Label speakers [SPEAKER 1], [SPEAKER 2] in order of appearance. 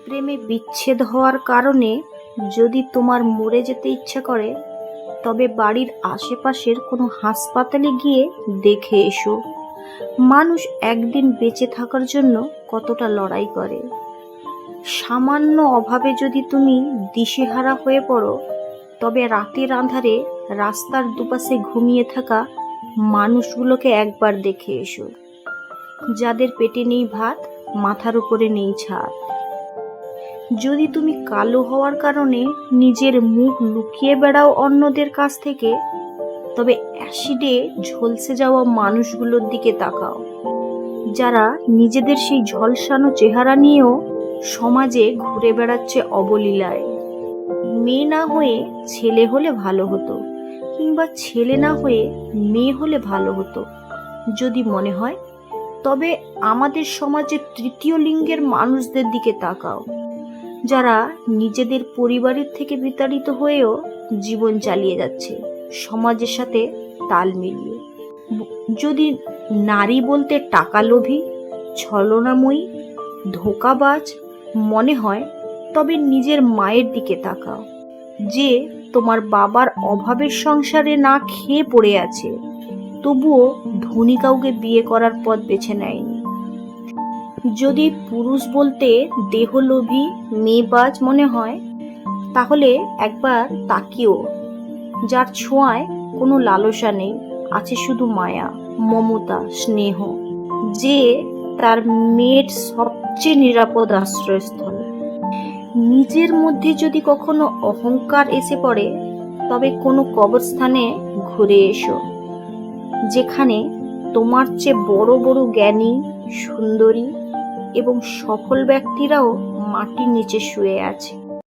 [SPEAKER 1] প্রেমে বিচ্ছেদ হওয়ার কারণে যদি তোমার মরে যেতে ইচ্ছা করে, তবে বাড়ির আশেপাশের কোনো হাসপাতালে গিয়ে দেখে এসো মানুষ একদিন বেঁচে থাকার জন্য কতটা লড়াই করে। সামান্য অভাবে যদি তুমি দিশেহারা হয়ে পড়ো, তবে রাতের আঁধারে রাস্তার দুপাশে ঘুমিয়ে থাকা মানুষগুলোকে একবার দেখে এসো, যাদের পেটে নেই ভাত, মাথার উপরে নেই ছাদ। যদি তুমি কালো হওয়ার কারণে নিজের মুখ লুকিয়ে বেড়াও অন্যদের কাছ থেকে, তবে অ্যাসিডে ঝলসে যাওয়া মানুষগুলোর দিকে তাকাও, যারা নিজেদের সেই ঝলসানো চেহারা নিয়েও সমাজে ঘুরে বেড়াচ্ছে অবলীলায়। মেয়ে না হয়ে ছেলে হলে ভালো হতো, কিংবা ছেলে না হয়ে মেয়ে হলে ভালো হতো যদি মনে হয়, তবে আমাদের সমাজের তৃতীয় লিঙ্গের মানুষদের দিকে তাকাও, যারা নিজেদের পরিবারের থেকে বিতাড়িত হয়েও জীবন চালিয়ে যাচ্ছে সমাজের সাথে তাল মিলিয়ে। যদি নারী বলতে টাকা লোভী, ছলনাময়ী, ধোঁকাবাজ মনে হয়, তবে নিজের মায়ের দিকে তাকাও, যে তোমার বাবার অভাবের সংসারে না খেয়ে পড়ে আছে, তবুও ধনী কাউকে বিয়ে করার পথ বেছে নেয়নি। যদি পুরুষ বলতে দেহলোভী, মেয়েবাজ মনে হয়, তাহলে একবার তাকিও, যার ছোঁয়ায় কোনো লালসা নেই, আছে শুধু মায়া, মমতা, স্নেহ, যে তার মেয়ের সবচেয়ে নিরাপদ আশ্রয়স্থল। নিজের মধ্যে যদি কখনো অহংকার এসে পড়ে, তবে কোনো কবরস্থানে ঘুরে এসো, যেখানে তোমার চেয়ে বড় বড় জ্ঞানী, সুন্দরী এবং সফল ব্যক্তিরাও মাটির নিচে শুয়ে আছে।